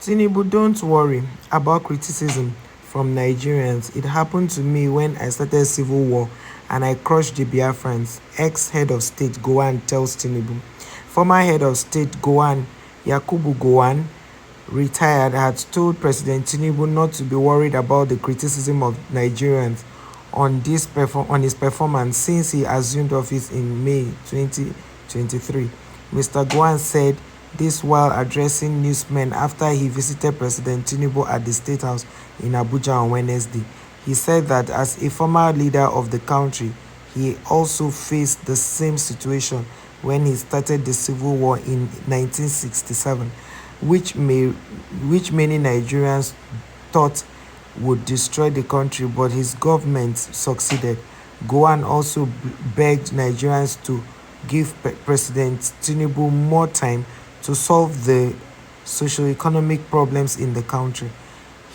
Tinubu, don't worry about criticism from Nigerians. It happened to me when I started civil war and I crushed the Biafrans. Ex-head of state Gowon tells Tinubu. Former head of state Gowon, Yakubu Gowon, retired, had told President Tinubu not to be worried about the criticism of Nigerians on his performance since he assumed office in May 2023. Mr. Gowon said this while addressing newsmen after he visited President Tinubu at the State House in Abuja on Wednesday. He said that as a former leader of the country, he also faced the same situation when he started the civil war in 1967, which many Nigerians thought would destroy the country, but his government succeeded. Gowon also begged Nigerians to give President Tinubu more time to solve the socio-economic problems in the country.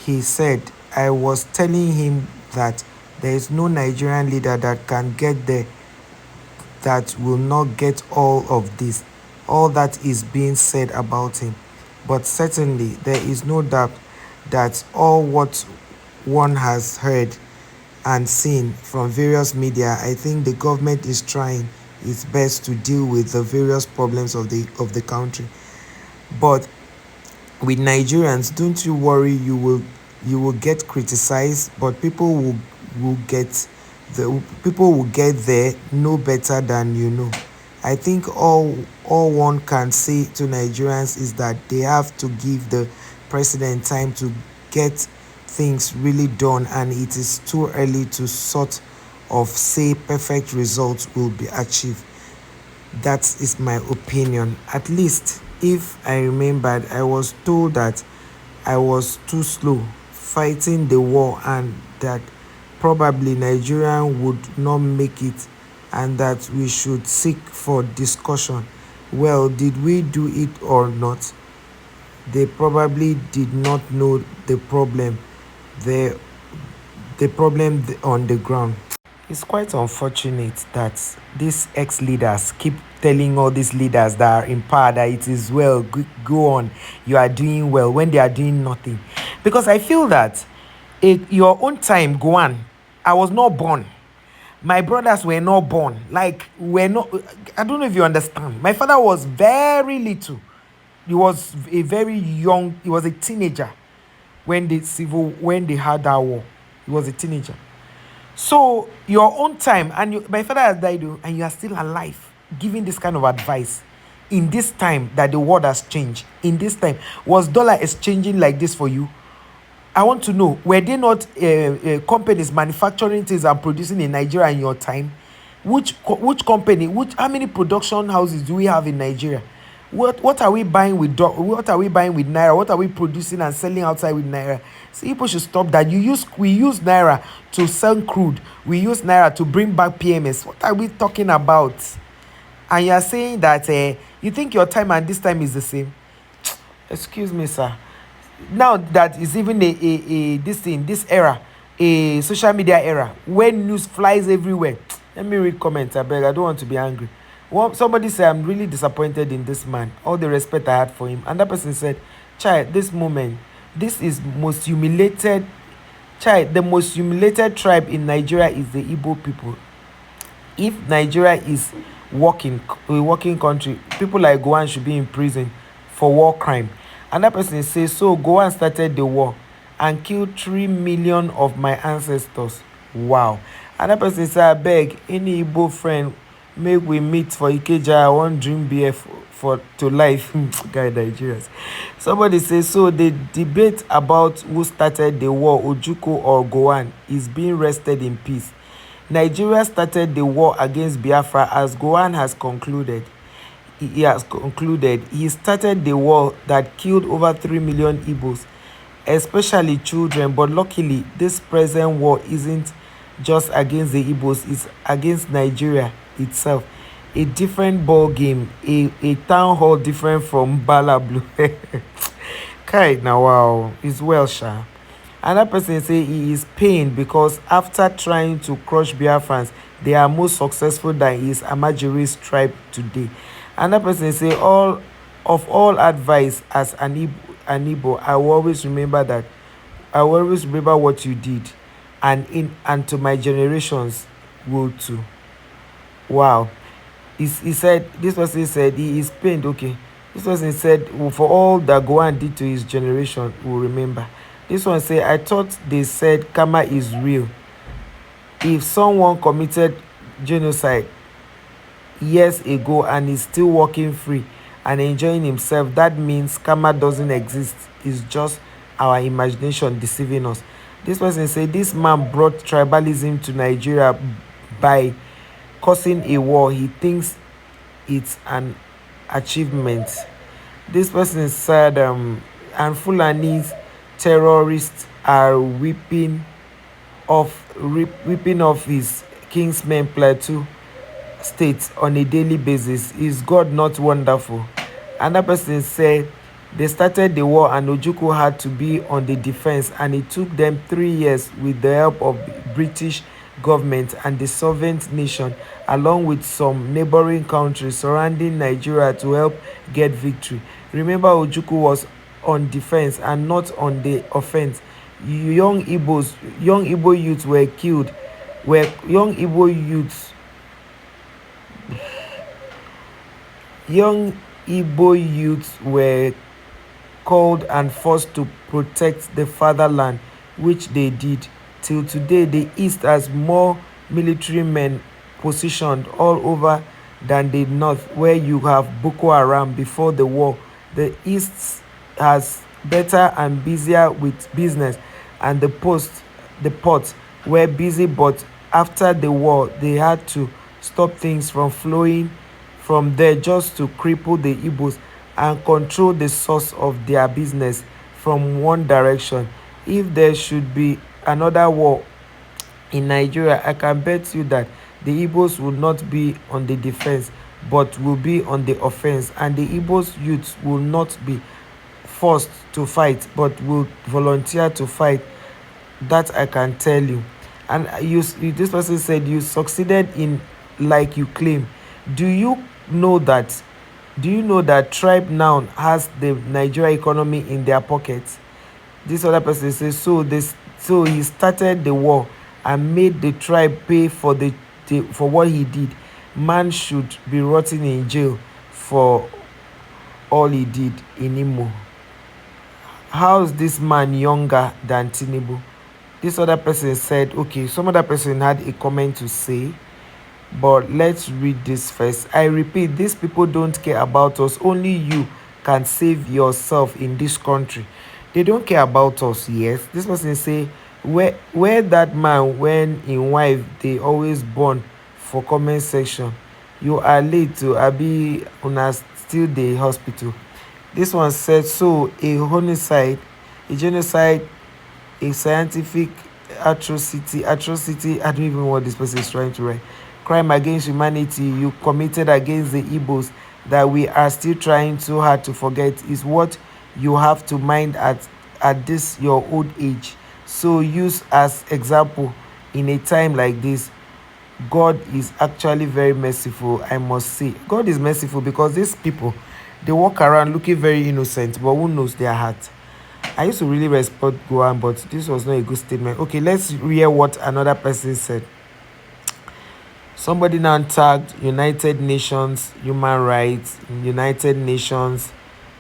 He said, I was telling him that there is no Nigerian leader that can get there that will not get all that is being said about him. But certainly, there is no doubt that all what one has heard and seen from various media, I think the government is trying its best to deal with the various problems of the country. But with Nigerians, don't you worry, you will get criticized, but people will get there no better than you know. I think all one can say to Nigerians is that they have to give the president time to get things really done, and it is too early to sort of say perfect results will be achieved. That is my opinion. At least, if I remembered, I was told that I was too slow fighting the war and that probably Nigeria would not make it and that we should seek for discussion. Well, did we do it or not? They probably did not know the problem on the ground. It's quite unfortunate that these ex-leaders keep telling all these leaders that are in power that it is well, go on, you are doing well, when they are doing nothing. Because I feel that your own time, go on, I was not born. My brothers were not born. Like, we're not, I don't know if you understand. My father was very little. He was a very young, he was a teenager when they had that war. He was a teenager. So your own time, and my father has died, and you are still alive, giving this kind of advice in this time that the world has changed. In this time, was dollar exchanging like this for you? I want to know, were they not companies manufacturing things and producing in Nigeria in your time? Which company? How many production houses do we have in Nigeria? What are we buying with what are we buying with naira? What are we producing and selling outside with naira? See, people should stop that. We use naira to sell crude. We use naira to bring back PMS. What are we talking about? And you are saying that you think your time and this time is the same? Excuse me, sir. Now that is even this era, a social media era, when news flies everywhere. Let me read comments, I beg. I don't want to be angry. Somebody said, I'm really disappointed in this man. All the respect I had for him. And that person said, child, this moment, this is most humiliated. Child, the most humiliated tribe in Nigeria is the Igbo people. If Nigeria is a working country, people like Gowon should be in prison for war crime. And that person says, so Gowon started the war and killed 3 million of my ancestors. Wow. And that person says, I beg any Igbo friend, make we meet for Ikeja. I want dream beer for to life. Guy, Nigerians. Somebody says, so the debate about who started the war, Ojuko or Gowon, is being rested in peace. Nigeria started the war against Biafra as Gowon has concluded. He has concluded. He started the war that killed over 3 million Igbos, especially children. But luckily, this present war isn't just against the Igbos, it's against Nigeria itself. A different ball game, a town hall different from Bala Blue. Kai, now wow, it's well, sha. Another person say he is pained because after trying to crush Biafrans, they are more successful than his Amajiri's tribe today. Another person say all advice as an an Igbo, I will always remember that. I will always remember what you did, and to my generations will too. Wow. He said, this person said he is pained. Okay. This person said, "Well, for all that Gowon did to his generation, will remember." This one say, I thought they said karma is real. If someone committed genocide years ago and is still walking free and enjoying himself, that means karma doesn't exist. It's just our imagination deceiving us. This person say this man brought tribalism to Nigeria by causing a war. He thinks it's an achievement. This person said, and Fulani's terrorists are whipping off his kingsmen plateau states on a daily basis. Is God not wonderful? Another person said they started the war and Ojukwu had to be on the defense, and it took them 3 years with the help of British government and the sovereign nation along with some neighboring countries surrounding Nigeria to help get victory. Remember, Ojukwu was on defense and not on the offense. Young Igbo youths were killed. Were young Igbo youths Young Igbo youths were called and forced to protect the fatherland, which they did. Till today, the East has more military men positioned all over than the North, where you have Boko Haram before the war. The East has better and busier with business, and the ports were busy, but after the war, they had to stop things from flowing from there just to cripple the Igbos and control the source of their business from one direction. If there should be another war in Nigeria, I can bet you that the Igbos will not be on the defense but will be on the offense, and the Igbos youths will not be forced to fight but will volunteer to fight. That I can tell you. And this person said you succeeded in like you claim. Do you know that? Do you know that tribe now has the Nigeria economy in their pockets? This other person says so he started the war and made the tribe pay for for what he did. Man should be rotting in jail for all he did in Imo. How is this man younger than Tinubu? This other person said, okay, some other person had a comment to say, but let's read this first. I repeat, these people don't care about us. Only you can save yourself in this country. They don't care about us. Yes. This person say, where that man when in wife they always born for comment section. You are late to Abi una still the hospital. This one said, so a genocide, a scientific atrocity, I don't even know what this person is trying to write. Crime against humanity you committed against the Igbos that we are still trying too hard to forget is what you have to mind at this your old age. So use as example in a time like this. God is actually very merciful, I must say. God is merciful because these people, they walk around looking very innocent, but who knows their heart. I used to really respect Gowon, but this was not a good statement. Okay, let's hear what another person said. Somebody now tagged United Nations, human rights, United Nations,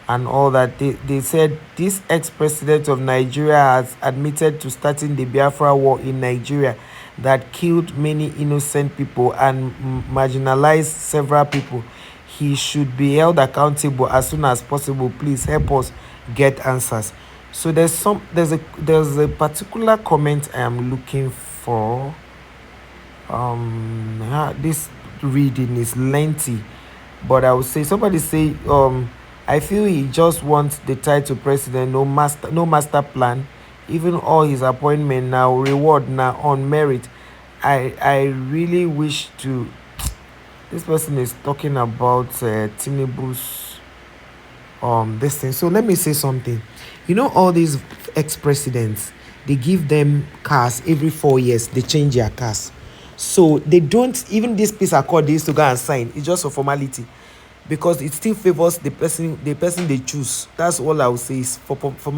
and all that. They said this ex-president of Nigeria has admitted to starting the Biafra war in Nigeria that killed many innocent people and marginalized several people. He should be held accountable as soon as possible. Please help us get answers. So there's a particular comment I am looking for. This reading is lengthy, but I would say somebody say I feel he just wants the title president, no master plan, even all his appointment now reward now on merit. I really wish to. This person is talking about Tinubu's this thing. So let me say something. You know, all these ex-presidents, they give them cars every 4 years. They change their cars. So they don't, even this peace accord they used to go and sign, it's just a formality. because it still favors the person they choose. That's all I would say is for my